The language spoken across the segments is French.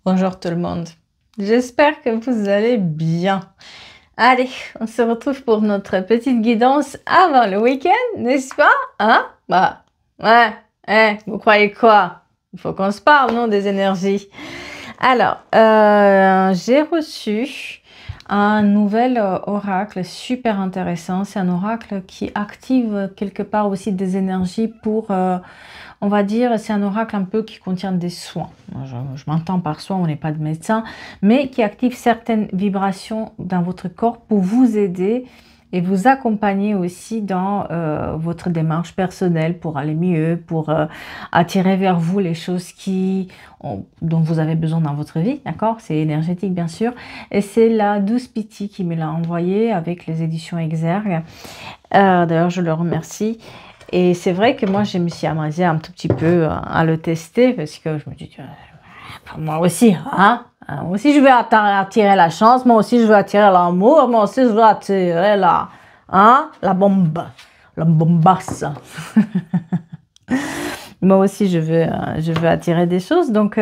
Bonjour tout le monde. J'espère que vous allez bien. Allez, on se retrouve pour notre petite guidance avant le week-end, n'est-ce pas? Hein? Bah, ouais. Vous croyez quoi? Il faut qu'on se parle, non, des énergies. Alors, j'ai reçu un nouvel oracle super intéressant. C'est un oracle qui active quelque part aussi des énergies pour... on va dire, c'est un oracle un peu qui contient des soins. Je m'entends par soin, on n'est pas de médecin, mais qui active certaines vibrations dans votre corps pour vous aider et vous accompagner aussi dans votre démarche personnelle pour aller mieux, pour attirer vers vous les choses dont vous avez besoin dans votre vie, d'accord? C'est énergétique bien sûr. Et c'est la Douce Pity qui me l'a envoyé avec les éditions Exergue. D'ailleurs, je le remercie. Et c'est vrai que moi, je me suis amusée un tout petit peu à le tester parce que je me dis, moi aussi, hein? Moi aussi, je veux attirer la chance, moi aussi, je veux attirer l'amour, moi aussi, je veux attirer la bombasse. Moi aussi, je veux attirer des choses. Donc,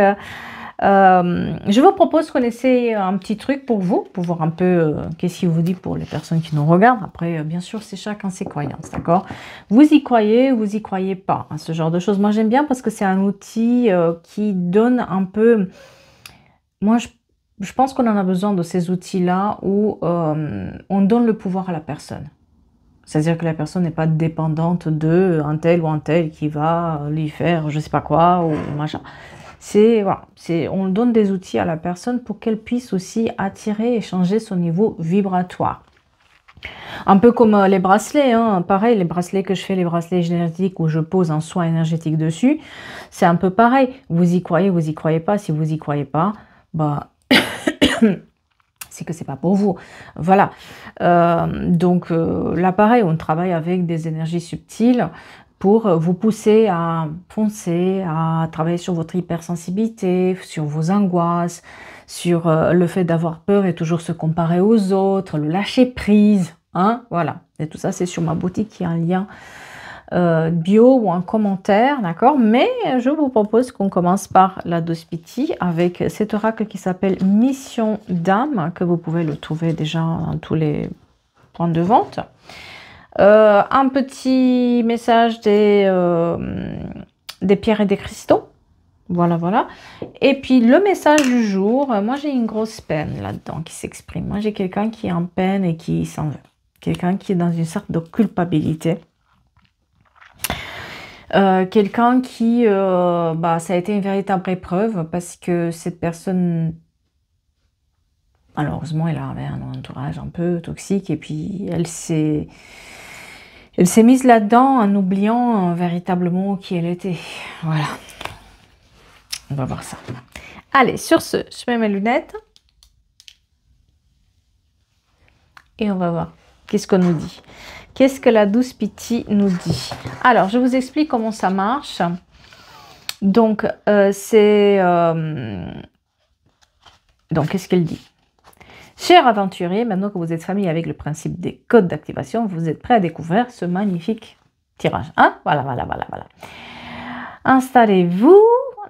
je vous propose qu'on essaye un petit truc pour vous, pour voir un peu qu'est-ce qu'il vous dit pour les personnes qui nous regardent. Après, bien sûr, c'est chacun ses croyances, d'accord? Vous y croyez ou vous y croyez pas, hein, ce genre de choses. Moi, j'aime bien parce que c'est un outil qui donne un peu... Moi, je pense qu'on en a besoin de ces outils-là où on donne le pouvoir à la personne. C'est-à-dire que la personne n'est pas dépendante de un tel ou un tel qui va lui faire je sais pas quoi ou machin. Voilà, on donne des outils à la personne pour qu'elle puisse aussi attirer et changer son niveau vibratoire. Un peu comme les bracelets, hein. Pareil, les bracelets que je fais, les bracelets énergétiques où je pose un soin énergétique dessus, c'est un peu pareil. Vous y croyez pas. Si vous y croyez pas, bah... c'est que c'est pas pour vous. Voilà. Donc là, pareil, on travaille avec des énergies subtiles pour vous pousser à foncer, à travailler sur votre hypersensibilité, sur vos angoisses, sur le fait d'avoir peur et toujours se comparer aux autres, le lâcher prise, hein, voilà. Et tout ça, c'est sur ma boutique, qui a un lien bio ou un commentaire, d'accord? Mais je vous propose qu'on commence par la Douce Pity avec cet oracle qui s'appelle Mission d'âme, que vous pouvez le trouver déjà dans tous les points de vente. Un petit message des pierres et des cristaux. Voilà, voilà. Et puis le message du jour, moi j'ai une grosse peine là-dedans qui s'exprime. Moi j'ai quelqu'un qui est en peine et qui s'en veut. Quelqu'un qui est dans une sorte de culpabilité. Quelqu'un qui, ça a été une véritable épreuve parce que cette personne, malheureusement, elle avait un entourage un peu toxique et puis elle s'est mise là-dedans en oubliant véritablement qui elle était. Voilà. On va voir ça. Allez, sur ce, je mets mes lunettes et on va voir qu'est-ce qu'on nous dit. Qu'est-ce que la Douce Pity nous dit? Alors, je vous explique comment ça marche. Donc, donc, qu'est-ce qu'elle dit? Cher aventurier, maintenant que vous êtes familier avec le principe des codes d'activation, vous êtes prêt à découvrir ce magnifique tirage. Hein? Voilà, voilà, voilà, voilà. Installez-vous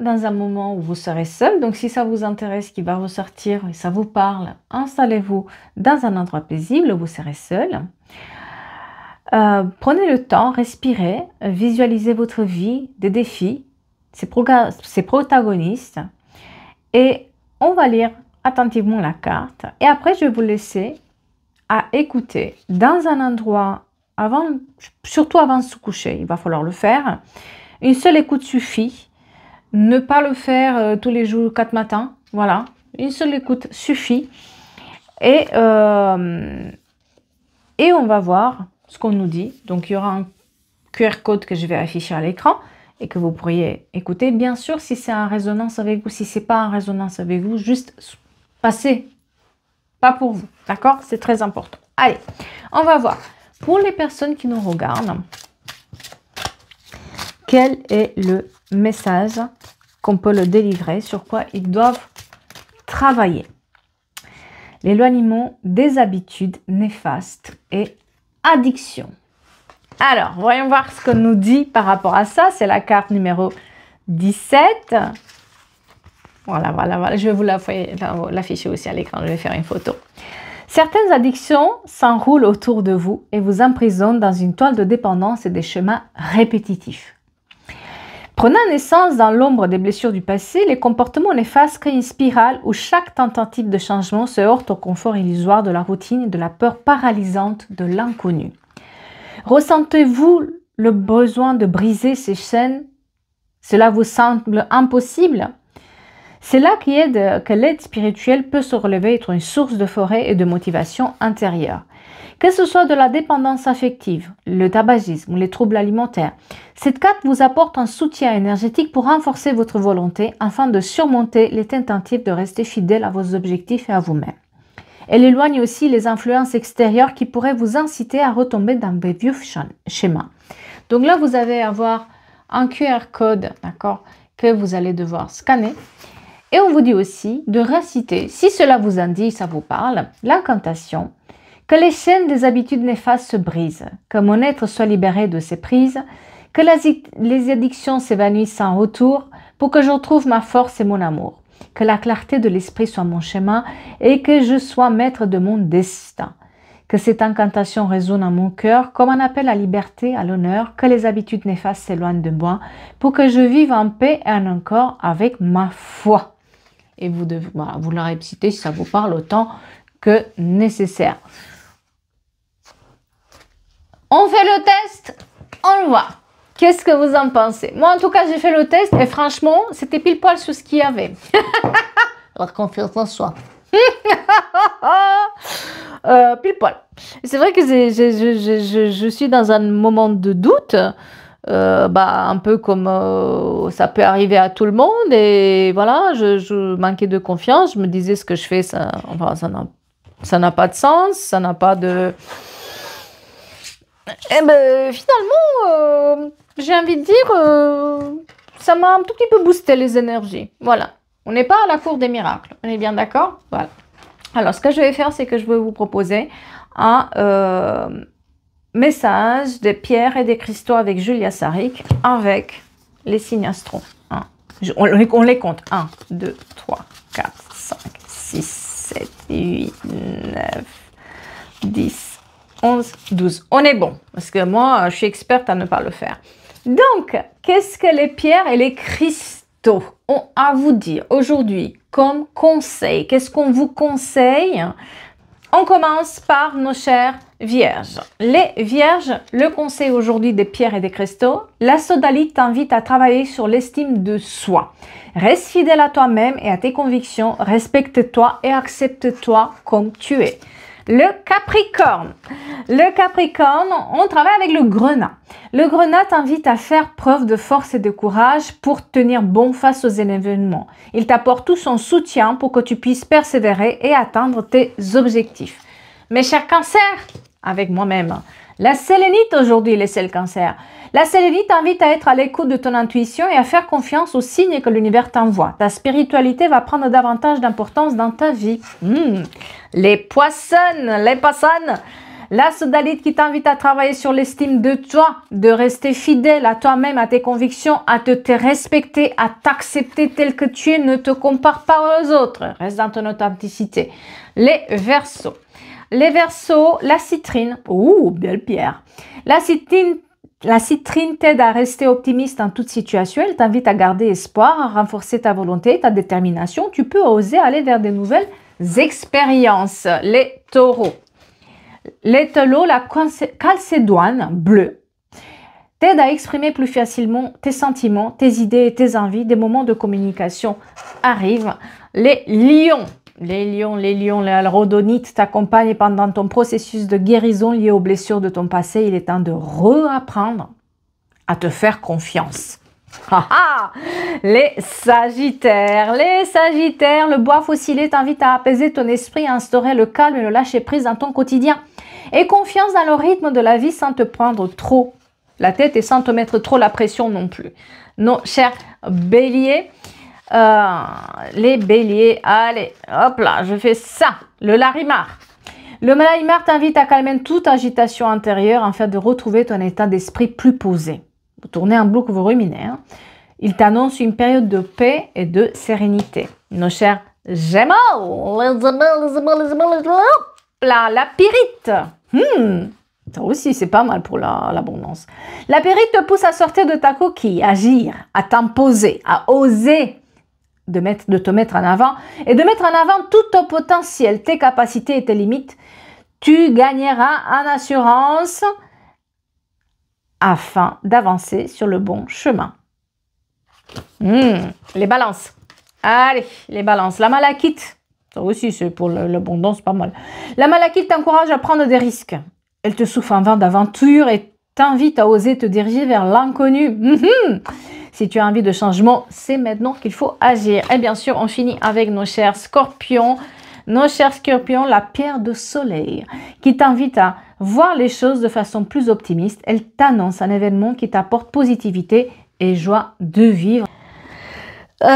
dans un moment où vous serez seul. Donc, si ça vous intéresse, qui va ressortir et ça vous parle, installez-vous dans un endroit paisible où vous serez seul. Prenez le temps, respirez, visualisez votre vie, des défis, ses protagonistes et on va lire attentivement la carte et après je vais vous laisser à écouter dans un endroit, surtout avant de se coucher, il va falloir le faire. Une seule écoute suffit, ne pas le faire tous les jours, 4 matins, voilà, une seule écoute suffit et on va voir ce qu'on nous dit. Donc, il y aura un QR code que je vais afficher à l'écran et que vous pourriez écouter. Bien sûr, si c'est en résonance avec vous, si ce n'est pas en résonance avec vous, juste passez. Pas pour vous, d'accord? C'est très important. Allez, on va voir. Pour les personnes qui nous regardent, quel est le message qu'on peut le délivrer, sur quoi ils doivent travailler? L'éloignement des habitudes néfastes et addiction. Alors, voyons voir ce qu'on nous dit par rapport à ça. C'est la carte numéro 17. Voilà, voilà, voilà. Je vais vous l'afficher aussi à l'écran. Je vais faire une photo. Certaines addictions s'enroulent autour de vous et vous emprisonnent dans une toile de dépendance et des chemins répétitifs. Prenant naissance dans l'ombre des blessures du passé, les comportements néfastes créent une spirale où chaque tentative de changement se heurte au confort illusoire de la routine et de la peur paralysante de l'inconnu. Ressentez-vous le besoin de briser ces chaînes? Cela vous semble impossible? C'est là que l'aide spirituelle peut se relever, être une source de forêt et de motivation intérieure. Que ce soit de la dépendance affective, le tabagisme ou les troubles alimentaires, cette carte vous apporte un soutien énergétique pour renforcer votre volonté afin de surmonter les tentatives de rester fidèle à vos objectifs et à vous-même. Elle éloigne aussi les influences extérieures qui pourraient vous inciter à retomber dans des vieux schémas. Donc là, vous allez avoir un QR code, d'accord, que vous allez devoir scanner. Et on vous dit aussi de réciter, si cela vous indique, ça vous parle, l'incantation, que les chaînes des habitudes néfastes se brisent, que mon être soit libéré de ces prises, que les addictions s'évanouissent sans retour, pour que je retrouve ma force et mon amour, que la clarté de l'esprit soit mon chemin et que je sois maître de mon destin. Que cette incantation résonne en mon cœur comme un appel à liberté, à l'honneur, que les habitudes néfastes s'éloignent de moi, pour que je vive en paix et en accord avec ma foi. Et vous devez, voilà, vous la répétez si ça vous parle autant que nécessaire. On fait le test, on le voit. Qu'est-ce que vous en pensez? Moi, en tout cas, j'ai fait le test et franchement, c'était pile poil sur ce qu'il y avait. Alors, confiance en soi. Pile poil. C'est vrai que je suis dans un moment de doute. Un peu comme ça peut arriver à tout le monde, et voilà, je manquais de confiance, je me disais ce que je fais, ça n'a pas de sens, ça n'a pas de... Et ben finalement, j'ai envie de dire, ça m'a un tout petit peu boosté les énergies, voilà. On n'est pas à la cour des miracles, on est bien d'accord? Voilà. Alors, ce que je vais faire, c'est que je vais vous proposer un... message des pierres et des cristaux avec Julia Saric, avec les signes astro. On les compte. 1, 2, 3, 4, 5, 6, 7, 8, 9, 10, 11, 12. On est bon, parce que moi, je suis experte à ne pas le faire. Donc, qu'est-ce que les pierres et les cristaux ont à vous dire aujourd'hui comme conseil? Qu'est-ce qu'on vous conseille? On commence par nos chères vierges. Les vierges, le conseil aujourd'hui des pierres et des cristaux, la sodalite t'invite à travailler sur l'estime de soi. Reste fidèle à toi-même et à tes convictions, respecte-toi et accepte-toi comme tu es. Le Capricorne. Le Capricorne, on travaille avec le grenat. Le grenat t'invite à faire preuve de force et de courage pour tenir bon face aux événements. Il t'apporte tout son soutien pour que tu puisses persévérer et atteindre tes objectifs. Mes chers cancers, avec moi-même, la sélénite aujourd'hui, les sels cancers. La sélénite t'invite à être à l'écoute de ton intuition et à faire confiance aux signes que l'univers t'envoie. Ta spiritualité va prendre davantage d'importance dans ta vie. Les poissons, la sodalite qui t'invite à travailler sur l'estime de toi, de rester fidèle à toi-même, à tes convictions, à te respecter, à t'accepter tel que tu es, ne te compare pas aux autres, reste dans ton authenticité. Les Verseaux. Les Verseaux, la citrine, belle pierre. La citrine t'aide à rester optimiste en toute situation, elle t'invite à garder espoir, à renforcer ta volonté, ta détermination. Tu peux oser aller vers de nouvelles expériences. Les Taureaux. Les Taureaux, la calcédoine bleue t'aide à exprimer plus facilement tes sentiments, tes idées et tes envies. Des moments de communication arrivent. Les Lions. Les lions, la rhodonite t'accompagne pendant ton processus de guérison lié aux blessures de ton passé. Il est temps de réapprendre à te faire confiance. Les Sagittaires. Les Sagittaires, le bois fossilé t'invite à apaiser ton esprit, à instaurer le calme et le lâcher prise dans ton quotidien. Et confiance dans le rythme de la vie sans te prendre trop la tête et sans te mettre trop la pression non plus. Non, chers Béliers. Les béliers, allez, hop là, je fais ça, le Larimar. Le Larimar t'invite à calmer toute agitation intérieure afin de retrouver ton état d'esprit plus posé. Vous tournez en boucle, vous ruminez. Il t'annonce une période de paix et de sérénité. nos chers Gémeaux, la pyrite. Ça aussi, c'est pas mal pour l'abondance. La pyrite te pousse à sortir de ta coquille, à agir, à t'imposer, à oser de te mettre en avant et de mettre en avant tout ton potentiel, tes capacités et tes limites. Tu gagneras en assurance afin d'avancer sur le bon chemin. Les balances. Allez, les balances. La malachite, ça aussi c'est pour l'abondance, pas mal. La malachite t'encourage à prendre des risques. Elle te souffle un vent d'aventure et t'invite à oser te diriger vers l'inconnu. Si tu as envie de changement, c'est maintenant qu'il faut agir. Et bien sûr, on finit avec nos chers scorpions. Nos chers scorpions, la pierre de soleil qui t'invite à voir les choses de façon plus optimiste. Elle t'annonce un événement qui t'apporte positivité et joie de vivre. Oh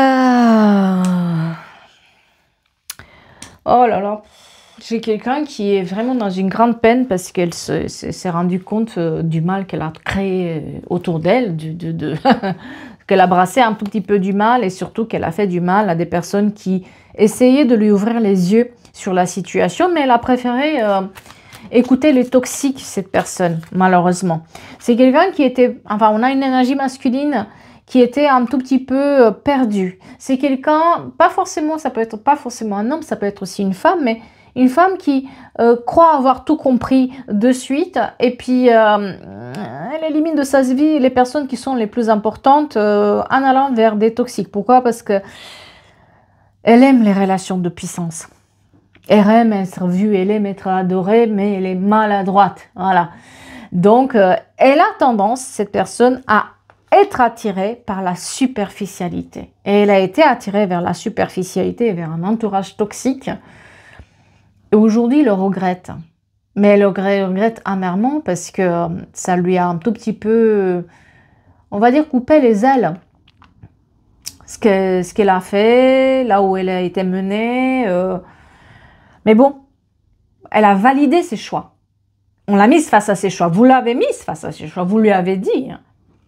là là, j'ai quelqu'un qui est vraiment dans une grande peine parce qu'elle s'est rendue compte du mal qu'elle a créé autour d'elle, qu'elle a brassé un tout petit peu du mal et surtout qu'elle a fait du mal à des personnes qui essayaient de lui ouvrir les yeux sur la situation, mais elle a préféré écouter les toxiques, cette personne, malheureusement. C'est quelqu'un qui était, enfin, on a une énergie masculine qui était un tout petit peu perdu. C'est quelqu'un, pas forcément, ça peut être pas forcément un homme, ça peut être aussi une femme, mais une femme qui croit avoir tout compris de suite et puis elle élimine de sa vie les personnes qui sont les plus importantes en allant vers des toxiques. Pourquoi? Parce que elle aime les relations de puissance. Elle aime être vue, elle aime être adorée, mais elle est maladroite. Voilà. Donc, elle a tendance, cette personne, à être attirée par la superficialité. Et elle a été attirée vers la superficialité, vers un entourage toxique. Et aujourd'hui, elle le regrette. Mais elle le regrette amèrement parce que ça lui a un tout petit peu, on va dire, coupé les ailes. Ce qu'elle a fait, là où elle a été menée. Mais bon, elle a validé ses choix. On l'a mise face à ses choix. Vous l'avez mise face à ses choix. Vous lui avez dit.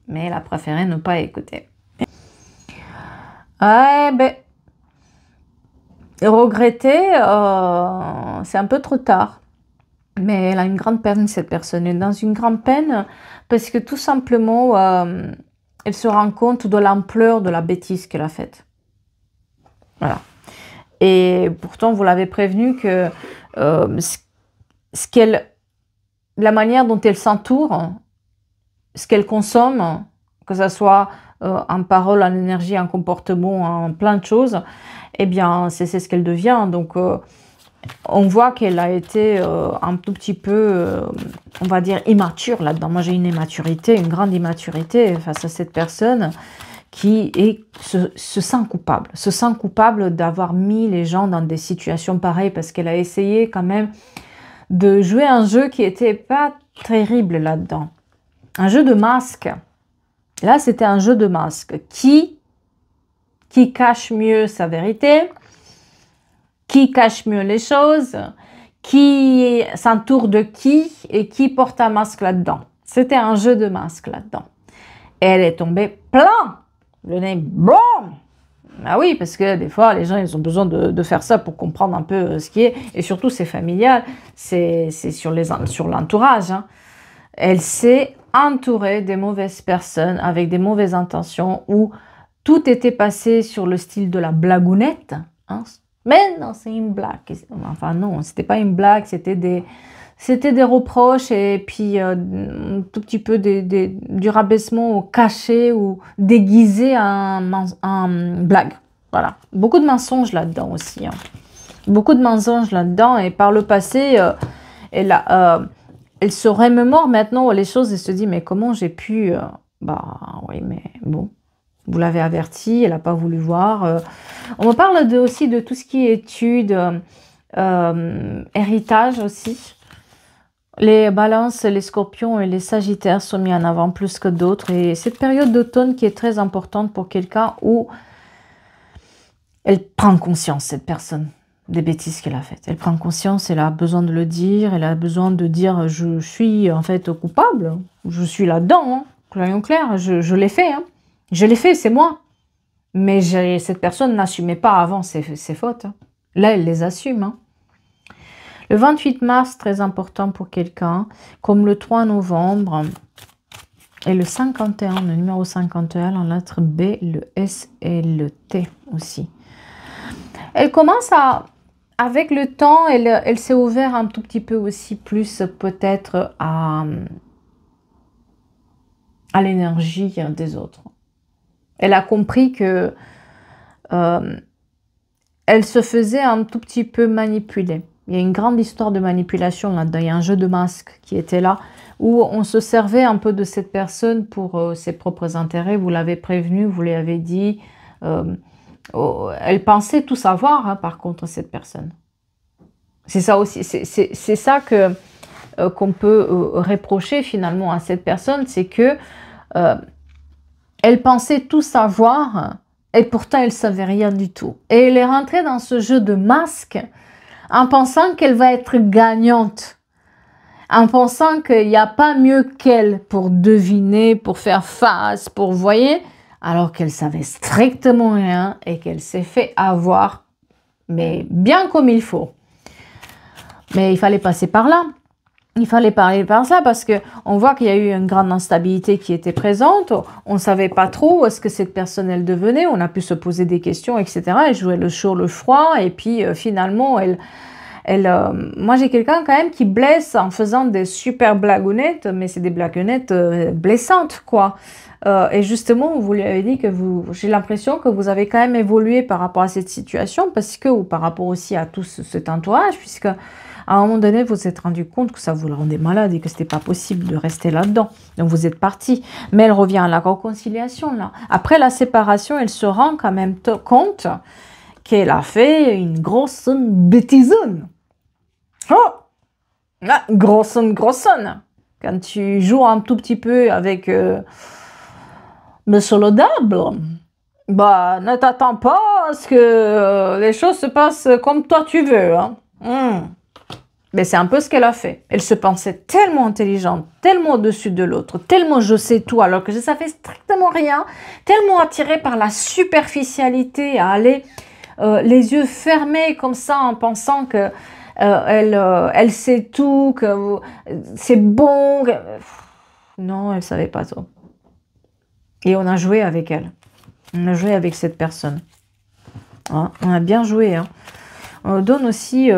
Mais elle a préféré ne pas écouter. Ouais, ben, regretter, c'est un peu trop tard. Mais elle a une grande peine, cette personne. Elle est dans une grande peine parce que tout simplement, elle se rend compte de l'ampleur de la bêtise qu'elle a faite. Voilà. Et pourtant, vous l'avez prévenu que la manière dont elle s'entoure, ce qu'elle consomme, que ce soit en parole, en énergie, en comportement, en plein de choses, eh bien, c'est ce qu'elle devient. Donc, on voit qu'elle a été un tout petit peu, on va dire, immature là-dedans. Moi, j'ai une immaturité, une grande immaturité face à cette personne qui se sent coupable d'avoir mis les gens dans des situations pareilles parce qu'elle a essayé quand même de jouer un jeu qui n'était pas terrible là-dedans. Un jeu de masque. Là, c'était un jeu de masque. Qui cache mieux sa vérité, qui cache mieux les choses, qui s'entoure de qui et qui porte un masque là-dedans. C'était un jeu de masque là-dedans. Et elle est tombée plein. Le nez, bon. Ah oui, parce que des fois, les gens, ils ont besoin de faire ça pour comprendre un peu ce qui est. Et surtout, c'est familial. C'est sur l'entourage. Hein. Elle s'est entourée des mauvaises personnes avec des mauvaises intentions où tout était passé sur le style de la blagounette. Hein. Mais non, c'est une blague. Enfin non, c'était pas une blague, c'était des reproches et puis un tout petit peu du rabaissement caché ou déguisé en blague. Voilà. Beaucoup de mensonges là-dedans aussi. Hein. Beaucoup de mensonges là-dedans et par le passé, elle se remémore maintenant les choses et se dit mais comment j'ai pu... bah oui, mais bon, vous l'avez averti, elle n'a pas voulu voir. On me parle aussi de tout ce qui est études, héritage aussi. Les balances, les scorpions et les sagittaires sont mis en avant plus que d'autres. Et cette période d'automne qui est très importante pour quelqu'un où elle prend conscience, cette personne, des bêtises qu'elle a faites. Elle prend conscience, elle a besoin de le dire, elle a besoin de dire je suis en fait coupable, je suis là-dedans, hein, clair, je l'ai fait, hein. Je l'ai fait, c'est moi. Mais cette personne n'assumait pas avant ses fautes. Hein. Là, elle les assume. Hein. Le 28 mars, très important pour quelqu'un, comme le 3 novembre et le 51, le numéro 51, la lettre B, le S et le T aussi. Elle commence à, avec le temps, elle s'est ouverte un tout petit peu aussi plus peut-être à l'énergie des autres. Elle a compris que elle se faisait un tout petit peu manipuler. Il y a une grande histoire de manipulation là-dedans. Il y a un jeu de masques qui était là, où on se servait un peu de cette personne pour ses propres intérêts. Vous l'avez prévenu, vous lui avez dit. Elle pensait tout savoir, hein, par contre, cette personne. C'est ça aussi. C'est ça qu'on peut reprocher finalement à cette personne, c'est que elle pensait tout savoir et pourtant elle ne savait rien du tout. Et elle est rentrée dans ce jeu de masques en pensant qu'elle va être gagnante, en pensant qu'il n'y a pas mieux qu'elle pour deviner, pour faire face, pour voyer, alors qu'elle savait strictement rien et qu'elle s'est fait avoir, mais bien comme il faut. Mais il fallait passer par là. Il fallait parler par ça parce qu'on voit qu'il y a eu une grande instabilité qui était présente. On ne savait pas trop où est-ce que cette personne elle devenait. On a pu se poser des questions, etc. Elle jouait le chaud, le froid. Et puis finalement, moi j'ai quelqu'un quand même qui blesse en faisant des super blagounettes. Mais c'est des blagounettes blessantes, quoi. Et justement, vous lui avez dit que j'ai l'impression que vous avez quand même évolué par rapport à cette situation ou par rapport aussi à tout cet entourage, puisque à un moment donné, vous vous êtes rendu compte que ça vous le rendait malade et que c'était pas possible de rester là-dedans. Donc, vous êtes parti. Mais elle revient à la réconciliation, là. Après la séparation, elle se rend quand même compte qu'elle a fait une grosse bêtisonne. Oh! Ah, grossonne. Quand tu joues un tout petit peu avec Monsieur le Diable, bah, ne t'attends pas à ce que les choses se passent comme toi tu veux, hein. Mais c'est un peu ce qu'elle a fait. Elle se pensait tellement intelligente, tellement au-dessus de l'autre, tellement je sais tout, alors que je ne savais strictement rien, tellement attirée par la superficialité, à aller les yeux fermés comme ça en pensant que elle sait tout, que c'est bon. Non, elle ne savait pas tout. Et on a joué avec elle. On a joué avec cette personne. Hein, on a bien joué, hein. On donne aussi,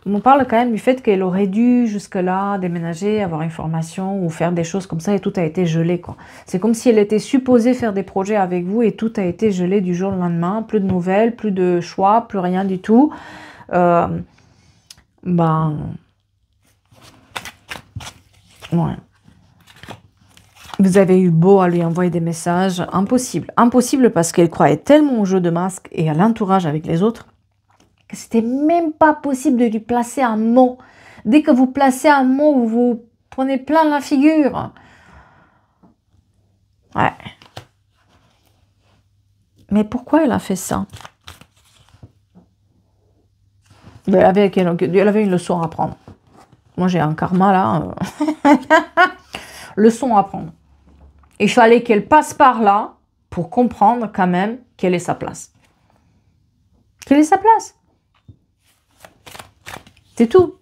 on parle quand même du fait qu'elle aurait dû jusque-là déménager, avoir une formation ou faire des choses comme ça et tout a été gelé, quoi. C'est comme si elle était supposée faire des projets avec vous et tout a été gelé du jour au lendemain. Plus de nouvelles, plus de choix, plus rien du tout. Ouais. Vous avez eu beau à lui envoyer des messages, impossible. Impossible parce qu'elle croyait tellement au jeu de masque et à l'entourage avec les autres que c'était même pas possible de lui placer un mot. Dès que vous placez un mot, vous vous prenez plein la figure. Ouais. Mais pourquoi elle a fait ça? Elle avait une leçon à apprendre. Moi, j'ai un karma, là. Leçon à apprendre. Il fallait qu'elle passe par là pour comprendre quand même quelle est sa place. Quelle est sa place? C'est tout.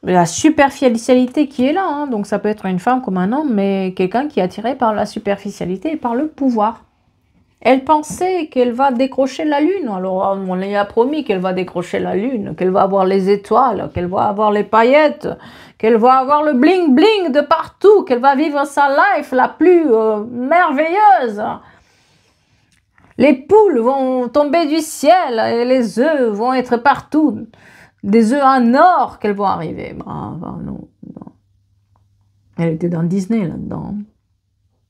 La superficialité qui est là, hein. Donc ça peut être une femme comme un homme, mais quelqu'un qui est attiré par la superficialité et par le pouvoir. Elle pensait qu'elle va décrocher la lune. Alors on lui a promis qu'elle va décrocher la lune, qu'elle va avoir les étoiles, qu'elle va avoir les paillettes, qu'elle va avoir le bling bling de partout, qu'elle va vivre sa life la plus merveilleuse. Les poules vont tomber du ciel et les œufs vont être partout. Des œufs en or qu'elles vont arriver. Non. Elle était dans Disney là-dedans.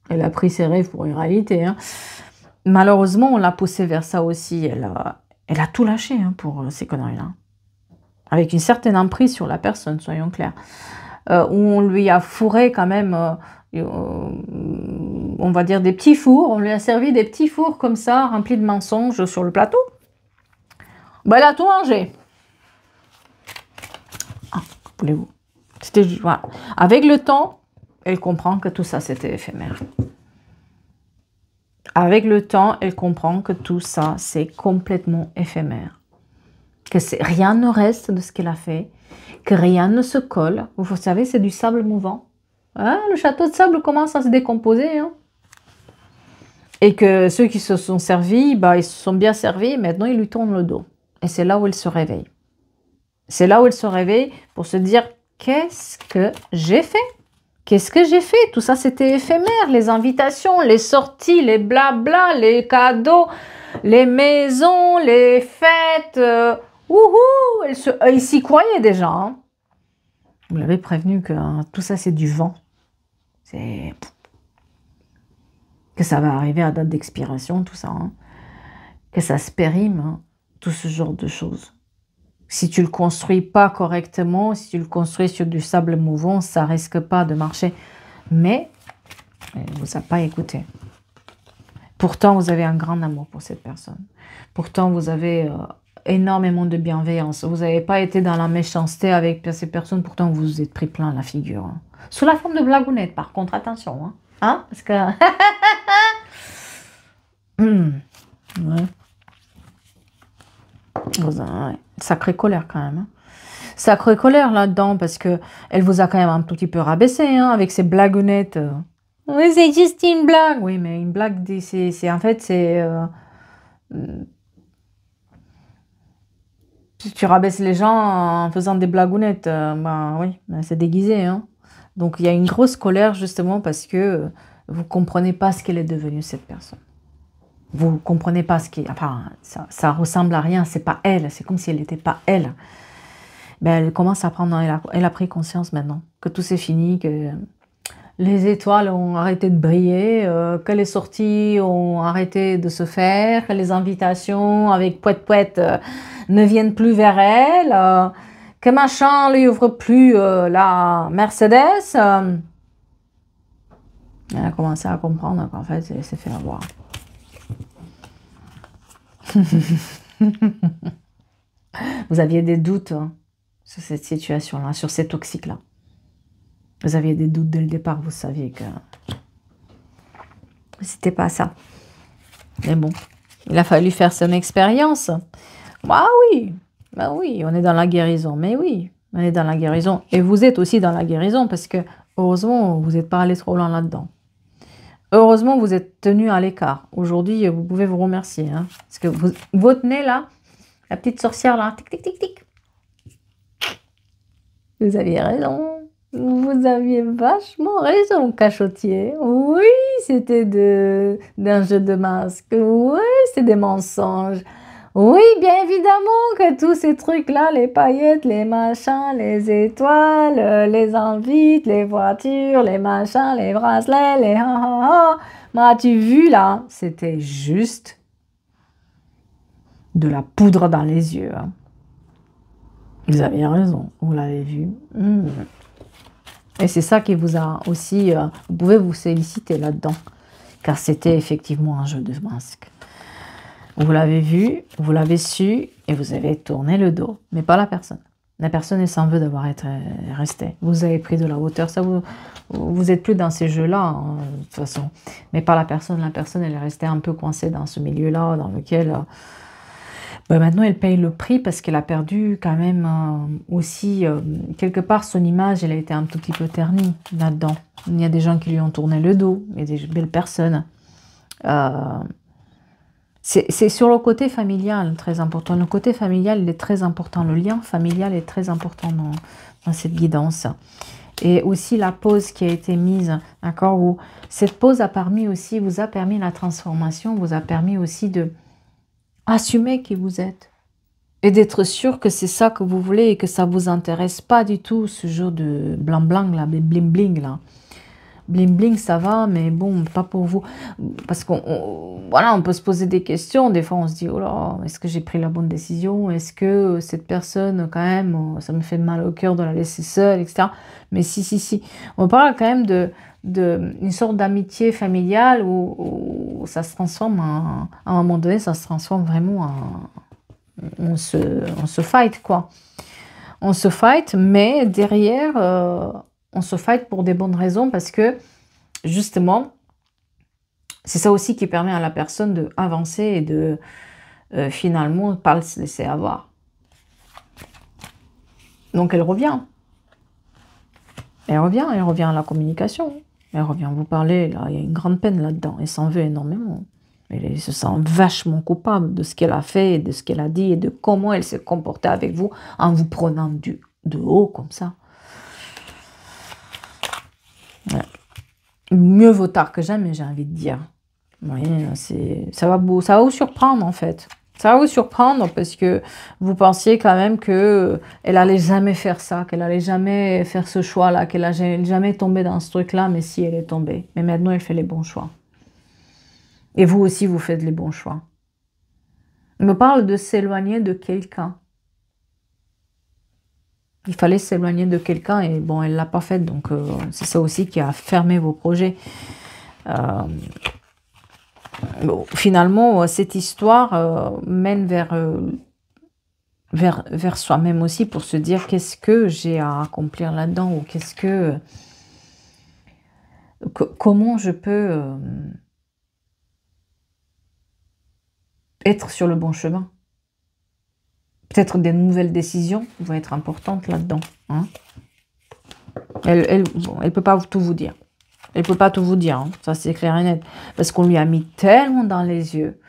Elle a pris ses rêves pour une réalité. Hein. Malheureusement, on l'a poussée vers ça aussi. Elle a tout lâché hein, pour ces conneries-là. Avec une certaine emprise sur la personne, soyons clairs. Où on lui a fourré quand même, on va dire, des petits fours. On lui a servi des petits fours comme ça, remplis de mensonges sur le plateau. Ben, elle a tout mangé. Voulez-vous. Voilà. Avec le temps, elle comprend que tout ça, c'était éphémère. avec le temps, elle comprend que tout ça, c'est complètement éphémère. Que rien ne reste de ce qu'elle a fait, que rien ne se colle. Vous savez, c'est du sable mouvant. Hein, le château de sable commence à se décomposer. Hein. Et que ceux qui se sont servis, bah, ils se sont bien servis, maintenant ils lui tournent le dos. Et c'est là où elle se réveille. C'est là où elle se réveille pour se dire, qu'est-ce que j'ai fait? Qu'est-ce que j'ai fait? Tout ça, c'était éphémère. Les invitations, les sorties, les blabla, les cadeaux, les maisons, les fêtes. Wouhou! Elle s'y croyait déjà. Hein. Vous l'avez prévenu que hein, tout ça, c'est du vent. C'est... Que ça va arriver à date d'expiration, tout ça. Hein. Que ça se périme, hein, tout ce genre de choses. Si tu le construis pas correctement, si tu le construis sur du sable mouvant, ça risque pas de marcher. Mais, elle ne vous a pas écouté. Pourtant, vous avez un grand amour pour cette personne. Pourtant, vous avez énormément de bienveillance. Vous n'avez pas été dans la méchanceté avec ces personnes. Pourtant, vous vous êtes pris plein la figure. Hein. Sous la forme de blagounette, par contre, attention. Hein, hein parce que... ouais. Ouais. Sacrée colère quand même. Hein. Sacrée colère là-dedans parce que elle vous a quand même un tout petit peu rabaissé hein, avec ses blagounettes. Oui, c'est juste une blague. Oui, mais une blague, c'est en fait, c'est... si tu rabaisses les gens en faisant des blagounettes, bah oui, c'est déguisé. Hein. Donc il y a une grosse colère justement parce que vous ne comprenez pas ce qu'elle est devenue cette personne. Vous ne comprenez pas ce qui... Enfin, ça ressemble à rien, c'est pas elle, c'est comme si elle n'était pas elle. Ben, elle commence à prendre... Elle a pris conscience maintenant que tout c'est fini, que les étoiles ont arrêté de briller, que les sorties ont arrêté de se faire, que les invitations avec pouet-pouet ne viennent plus vers elle, que machin lui ouvre plus la Mercedes. Elle a commencé à comprendre qu'en fait, elle s'est fait avoir. Vous aviez des doutes hein, sur cette situation-là, sur ces toxiques-là. Vous aviez des doutes dès le départ, vous saviez que c'était pas ça. Mais bon, il a fallu faire son expérience. Ah oui, bah oui, on est dans la guérison. Mais oui, on est dans la guérison. Et vous êtes aussi dans la guérison parce que, heureusement, vous n'êtes pas allé trop loin là-dedans. Heureusement, vous êtes tenu à l'écart. Aujourd'hui, vous pouvez vous remercier. Hein, parce que votre nez, là, la petite sorcière, là, tic, tic, tic, tic. Vous aviez raison. Vous aviez vachement raison, cachotier. Oui, c'était d'un jeu de masque. Oui, c'est des mensonges. Oui, bien évidemment que tous ces trucs-là, les paillettes, les machins, les étoiles, les invites, les voitures, les machins, les bracelets, les ha-ha-ha. M'as-tu vu là? C'était juste de la poudre dans les yeux. Hein. Vous avez raison, vous l'avez vu. Et c'est ça qui vous a aussi... vous pouvez vous féliciter là-dedans. Car c'était effectivement un jeu de masque. Vous l'avez vu, vous l'avez su, et vous avez tourné le dos. Mais pas la personne. La personne, elle s'en veut d'avoir été restée. Vous avez pris de la hauteur. Ça, vous n'êtes plus dans ces jeux-là, hein, de toute façon. Mais pas la personne. La personne, elle est restée un peu coincée dans ce milieu-là, dans lequel... maintenant, elle paye le prix parce qu'elle a perdu quand même aussi, quelque part, son image, elle a été un tout petit peu ternie là-dedans. Il y a des gens qui lui ont tourné le dos, il y a des belles personnes. C'est sur le côté familial très important. Le côté familial, il est très important. Le lien familial est très important dans cette guidance. Et aussi la pause qui a été mise, d'accord, où cette pause a permis aussi, vous a permis la transformation, vous a permis aussi de assumer qui vous êtes et d'être sûr que c'est ça que vous voulez et que ça vous intéresse pas du tout ce genre de blanc là, bling bling là. Bling bling ça va mais bon pas pour vous parce qu'on voilà on peut se poser des questions des fois on se dit oh là est-ce que j'ai pris la bonne décision, est-ce que cette personne quand même ça me fait mal au cœur de la laisser seule etc. Mais si on parle quand même une sorte d'amitié familiale où ça se transforme à un moment donné, ça se transforme vraiment en... On se fight, quoi. On se fight, mais derrière, on se fight pour des bonnes raisons parce que, justement, C'est ça aussi qui permet à la personne d'avancer et de finalement pas se laisser avoir. Donc elle revient. Elle revient à la communication. Elle revient vous parler. Là, il y a une grande peine là-dedans. Elle s'en veut énormément. Elle se sent vachement coupable de ce qu'elle a fait, et de ce qu'elle a dit et de comment elle s'est comportée avec vous en vous prenant de haut comme ça. Ouais. Mieux vaut tard que jamais, j'ai envie de dire. Oui, ça va vous surprendre en fait. Ça va vous surprendre parce que vous pensiez quand même que elle allait jamais faire ça, qu'elle allait jamais faire ce choix-là, qu'elle allait jamais tomber dans ce truc-là, mais si elle est tombée. Mais maintenant, elle fait les bons choix. Et vous aussi, vous faites les bons choix. On me parle de s'éloigner de quelqu'un. Il fallait s'éloigner de quelqu'un et bon, elle ne l'a pas fait. Donc, c'est ça aussi qui a fermé vos projets. Bon, finalement, cette histoire mène vers soi-même aussi pour se dire qu'est-ce que j'ai à accomplir là-dedans ou qu'est-ce que... comment je peux être sur le bon chemin. Peut-être des nouvelles décisions vont être importantes là-dedans. Hein. Elle peut pas tout vous dire. Elle peut pas tout vous dire, hein. Ça c'est clair et net. Parce qu'on lui a mis tellement dans les yeux,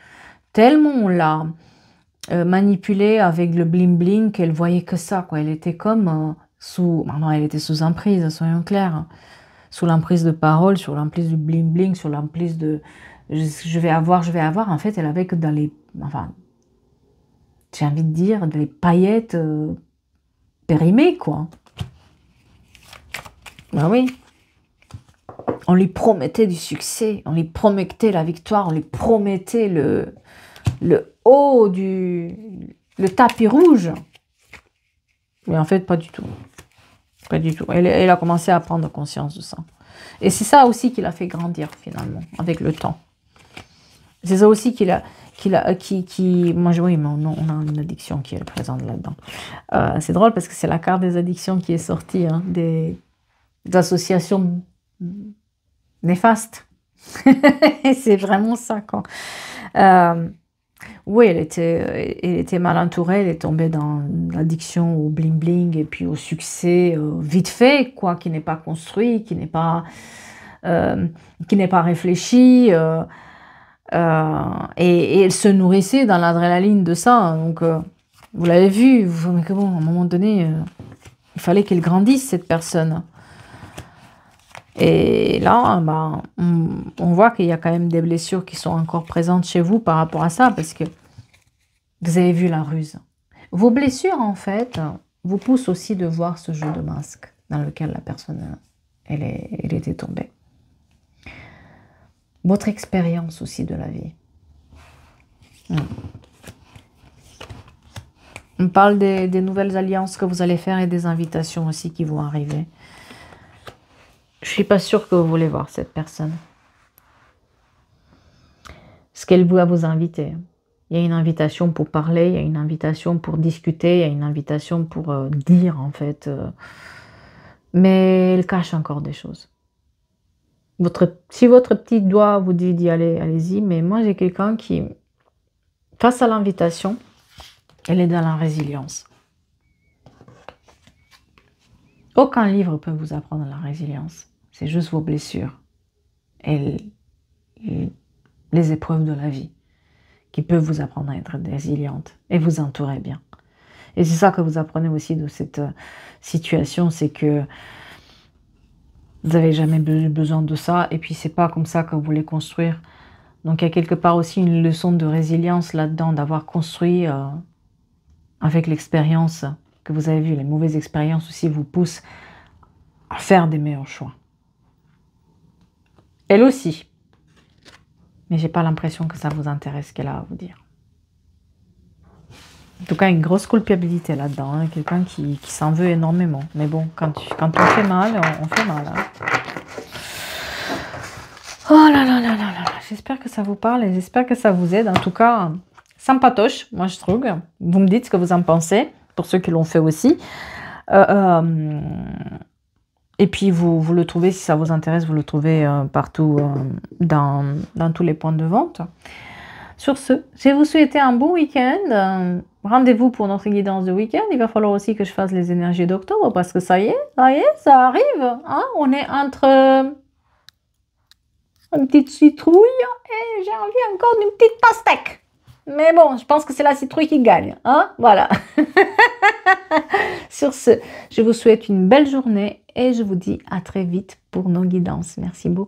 tellement on l'a manipulée avec le bling-bling qu'elle voyait que ça, quoi. Elle était comme sous... Non, elle était sous emprise, soyons clairs. Hein. Sous l'emprise de parole, sur l'emprise du bling-bling, sur l'emprise de... Je vais avoir. En fait, elle avait que dans les... Enfin, j'ai envie de dire, des paillettes périmées, quoi. Ben oui. On lui promettait du succès, on lui promettait la victoire, on lui promettait le haut le tapis rouge. Mais en fait, pas du tout. Pas du tout. Elle a commencé à prendre conscience de ça. Et c'est ça aussi qui l'a fait grandir, finalement, avec le temps. C'est ça aussi moi, oui, mais on a une addiction qui est présente là-dedans. C'est drôle parce que c'est la carte des addictions qui est sortie, hein, des associations néfastes. C'est vraiment ça, quoi. Oui, elle était mal entourée, elle est tombée dans l'addiction au bling-bling et puis au succès vite fait, quoi, qui n'est pas construit, qui n'est pas réfléchi. Et elle se nourrissait dans l'adrénaline de ça. Donc, vous l'avez vu, mais que bon, à un moment donné, il fallait qu'elle grandisse, cette personne. Et là, bah, on voit qu'il y a quand même des blessures qui sont encore présentes chez vous par rapport à ça, parce que vous avez vu la ruse. Vos blessures, en fait, vous poussent aussi de voir ce jeu de masque dans lequel la personne, elle était tombée. Votre expérience aussi de la vie. On parle des nouvelles alliances que vous allez faire et des invitations aussi qui vont arriver. Je ne suis pas sûre que vous voulez voir cette personne. Ce qu'elle va vous inviter. Il y a une invitation pour parler, il y a une invitation pour discuter, il y a une invitation pour dire en fait. Mais elle cache encore des choses. Si votre petit doigt vous dit d'y aller, allez-y. Mais moi, j'ai quelqu'un qui, face à l'invitation, elle est dans la résilience. Aucun livre peut vous apprendre la résilience. C'est juste vos blessures et les épreuves de la vie qui peuvent vous apprendre à être résiliente et vous entourer bien. Et c'est ça que vous apprenez aussi de cette situation, c'est que vous n'avez jamais besoin de ça et puis c'est pas comme ça que vous voulez construire. Donc il y a quelque part aussi une leçon de résilience là-dedans, d'avoir construit avec l'expérience que vous avez vue. Les mauvaises expériences aussi vous poussent à faire des meilleurs choix. Elle aussi. Mais j'ai pas l'impression que ça vous intéresse ce qu'elle a à vous dire. En tout cas, une grosse culpabilité là-dedans. Hein. Quelqu'un qui s'en veut énormément. Mais bon, quand on fait mal, on fait mal. Hein. Oh là là là là là. J'espère que ça vous parle et j'espère que ça vous aide. En tout cas, sympatoche, moi je trouve. Vous me dites ce que vous en pensez, pour ceux qui l'ont fait aussi. Et puis, vous le trouvez, si ça vous intéresse, vous le trouvez partout dans tous les points de vente. Sur ce, je vais vous souhaiter un bon week-end. Rendez-vous pour notre guidance de week-end. Il va falloir aussi que je fasse les énergies d'octobre parce que ça y est, ça arrive. Hein, on est entre une petite citrouille et j'ai envie encore d'une petite pastèque. Mais bon, je pense que c'est la citrouille qui gagne. Hein, voilà. Sur ce, je vous souhaite une belle journée et je vous dis à très vite pour nos guidances. Merci beaucoup.